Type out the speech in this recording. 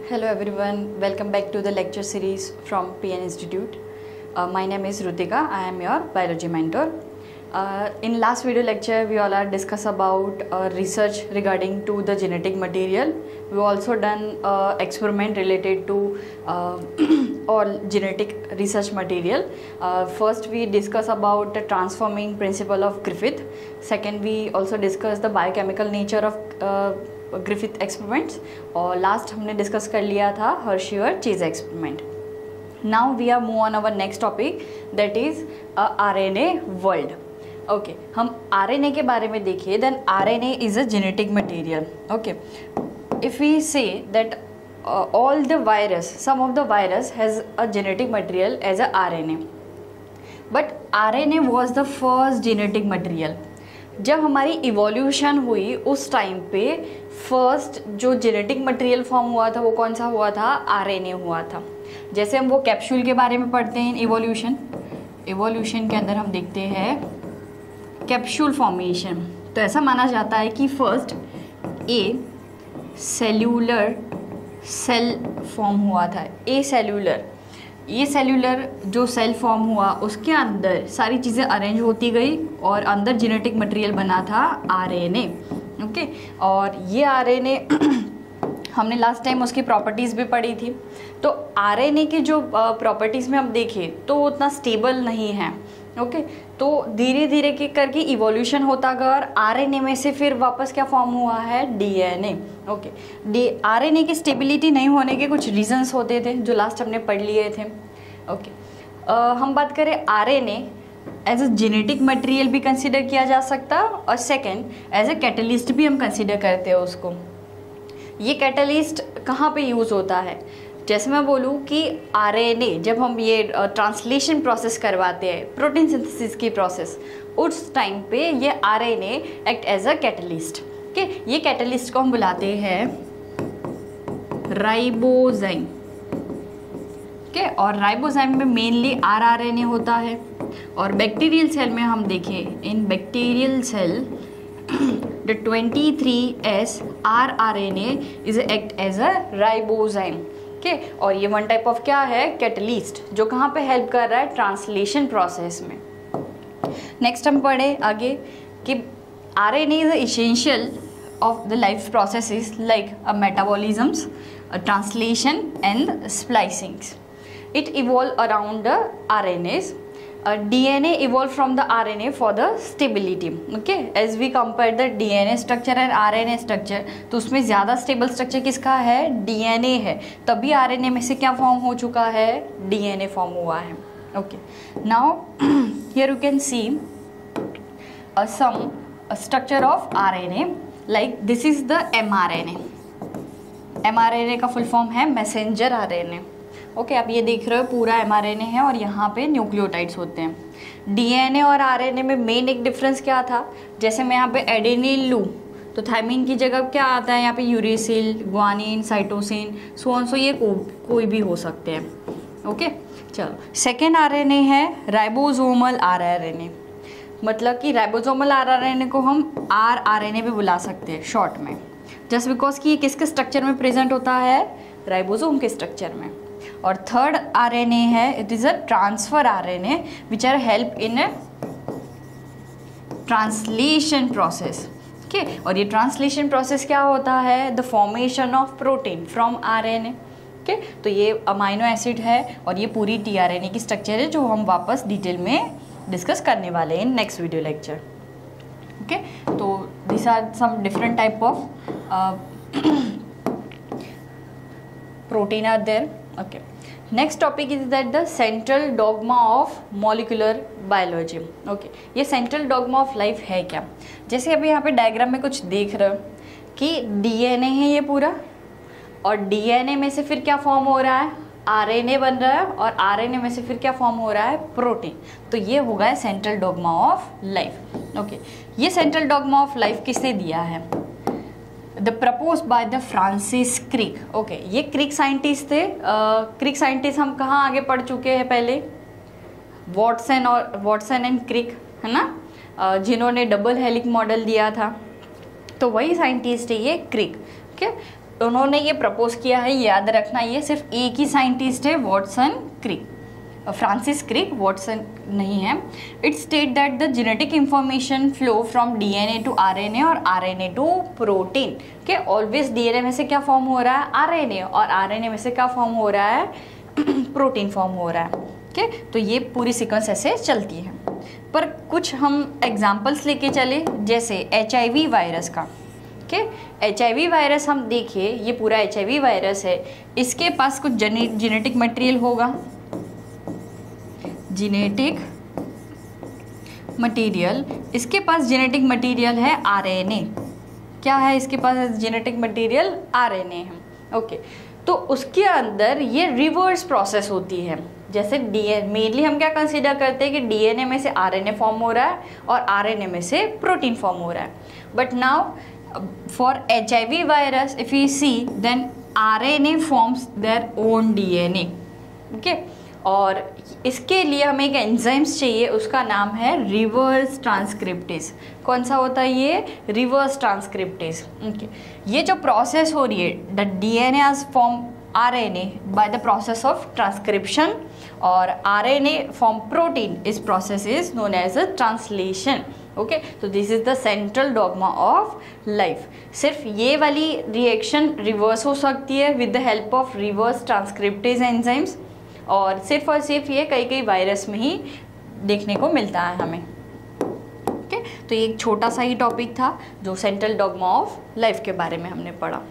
Hello everyone, welcome back to the lecture series from PN Institute. My name is Rutika, I am your biology mentor. In last video lecture, we all are discuss about research regarding to the genetic material. We also done experiment related to all genetic research material. First we discuss about the transforming principle of Griffith. Second we also discuss the biochemical nature of Griffith experiments और last हमने discuss कर लिया था Hershey और Chase experiment. Now we are move on our next topic that is RNA world. Okay, हम RNA के बारे में देखिए. Then RNA is a genetic material. Okay, if we say that all the virus, some of the virus has a genetic material as a RNA, but RNA was the first genetic material. जब हमारी evolution हुई उस time पे first जो genetic material form हुआ था वो कौन सा हुआ था? आरएनए हुआ था. जैसे हम वो कैप्सूल के बारे में पढ़ते हैं इवोल्यूशन के अंदर हम देखते हैं कैप्सूल फॉर्मेशन. तो ऐसा माना जाता है कि first A cellular cell form हुआ था. ये सेल्यूलर जो सेल फॉर्म हुआ उसके अंदर सारी चीज़ें अरेंज होती गई और अंदर जेनेटिक मटेरियल बना था आरएनए. ओके, और ये आरएनए हमने लास्ट टाइम उसकी प्रॉपर्टीज़ भी पढ़ी थी. तो आरएनए की जो प्रॉपर्टीज़ में हम देखें तो उतना स्टेबल नहीं है. ओके, तो धीरे धीरे के करके इवोल्यूशन होता गया और आरएनए में से फिर वापस क्या फॉर्म हुआ है? डीएनए. ओके, आरएनए की स्टेबिलिटी नहीं होने के कुछ रीजंस होते थे जो लास्ट हमने पढ़ लिए थे. ओके, हम बात करें RNA as a genetic material भी कंसिडर किया जा सकता और सेकेंड एज अ कैटलिस्ट भी हम कंसिडर करते हैं उसको. ये कैटलिस्ट कहाँ पे यूज़ होता है? जैसे मैं बोलूँ कि आरएनए जब हम ये ट्रांसलेशन प्रोसेस करवाते हैं, प्रोटीन सिंथेसिस की प्रोसेस, उस टाइम पे ये RNA act as a catalyst. Okay, ये कैटलिस्ट को हम बुलाते हैं राइबोजाइम. ओके, और राइबोजाइम में मेनली आरआरएनए होता है. और बैक्टीरियल सेल में हम देखें, in bacterial cell the 23S rRNA is act as a ribozyme. Okay, और ये वन टाइप ऑफ क्या है? कैटलिस्ट, जो कहाँ पे हेल्प कर रहा है? ट्रांसलेशन प्रोसेस में. नेक्स्ट हम पढ़े आगे कि RNA is essential of the life processes like metabolisms, translation and splicings. It evolved around the RNAs. DNA evolved from the RNA for the stability. Okay, as we compare the DNA structure and RNA structure, तो उसमें ज़्यादा stable structure किसका है? DNA है. तभी RNA में से क्या फॉर्म हो चुका है? DNA फॉर्म हुआ है. Okay, now here you can see some structure of RNA. Like this is the mRNA. mRNA का फुल फॉर्म है मैसेंजर आरएनए. ओके, आप ये देख रहे हो पूरा mRNA है और यहाँ पे न्यूक्लियोटाइड्स होते हैं. डीएनए और आरएनए में मेन एक डिफरेंस क्या था? जैसे मैं यहाँ पे एडेनिल लूँ तो थायमिन की जगह क्या आता है? यहाँ पे यूरेसिल, ग्वानिन, साइटोसिन, सो ये कोई भी हो सकते हैं. ओके, चलो सेकेंड आरएनए है राइबोसोमल आरएनए. मतलब कि राइबोसोमल आरआरएनए को हम आरआरएनए भी बुला सकते हैं शॉर्ट में, जस्ट बिकॉज कि ये किसके स्ट्रक्चर में प्रेजेंट होता है? राइबोसोम के स्ट्रक्चर में. और थर्ड आरएनए है, it is a transfer RNA which are help in translation process. Okay, और ये ट्रांसलेशन प्रोसेस क्या होता है? The formation of protein from RNA. Okay, तो ये अमाइनो एसिड है और ये पूरी टीआरएनए की स्ट्रक्चर है जो हम वापस डिटेल में डिस्कस करने वाले हैं in next video lecture. Okay, तो this are some different type of protein are there. Okay, next topic is that the central dogma of molecular biology. Okay, ये सेंट्रल डॉगमा ऑफ लाइफ है क्या? जैसे अभी यहाँ पे डायग्राम में कुछ देख रहे हो कि डीएनए है ये पूरा, और डीएनए में से फिर क्या फॉर्म हो रहा है? आरएनए बन रहा है, और आरएनए में से फिर क्या फॉर्म हो रहा है? प्रोटीन. तो ये होगा central dogma of life. Okay, ये सेंट्रल डॉगमा ऑफ लाइफ किसने दिया है? The propose by the Francis Crick. Okay, ये क्रिक साइंटिस्ट थे. क्रिक साइंटिस्ट हम कहाँ आगे पढ़ चुके हैं पहले? वॉटसन एंड क्रिक, है ना, जिन्होंने डबल हेलिक मॉडल दिया था. तो वही साइंटिस्ट है ये क्रिक. ओके, उन्होंने ये प्रपोज किया है, याद रखना ये सिर्फ एक ही साइंटिस्ट है, Watson Crick, Francis Crick, Watson नहीं है। It state that the genetic information flow from DNA to RNA और आरएनए टू प्रोटीन। के ऑलवेज डीएनए में से क्या फॉर्म हो रहा है, आरएनए, और आरएनए में से क्या फॉर्म हो रहा है, प्रोटीन फॉर्म हो रहा है। ओके, तो ये पूरी सीक्वेंस ऐसे चलती है। पर कुछ हम एग्जाम्पल्स लेके चले, जैसे HIV वायरस का। ओके, HIV वायरस हम देखिए, ये पूरा HIV वायरस है, इसके पास कुछ जेनेटिक मटेरियल होगा, जेनेटिक मटेरियल, इसके पास जेनेटिक मटेरियल है RNA। क्या है इसके पास जेनेटिक मटेरियल, RNA है। ओके, तो उसके अंदर ये रिवर्स प्रोसेस होती है। जैसे DNA, मेनली हम क्या कंसीडर करते हैं कि DNA में से RNA फॉर्म हो रहा है और RNA में से प्रोटीन फॉर्म हो रहा है। But now for HIV virus if you see, then RNA forms their own DNA। Okay, और इसके लिए हमें एक एंजाइम्स चाहिए, उसका नाम है रिवर्स ट्रांसक्रिप्टेज। कौन सा होता है ये, रिवर्स ट्रांसक्रिप्टेज। ओके, ये जो प्रोसेस हो रही है, the DNA has form RNA by the process of transcription, और RNA फॉर्म प्रोटीन, इस process is known as a translation. Okay, तो this is the central dogma of life. सिर्फ ये वाली रिएक्शन रिवर्स हो सकती है with the help of reverse transcriptase enzymes, और सिर्फ ये कई वायरस में ही देखने को मिलता है हमें। ओके, तो ये एक छोटा सा ही टॉपिक था जो सेंट्रल डॉगमा ऑफ लाइफ के बारे में हमने पढ़ा।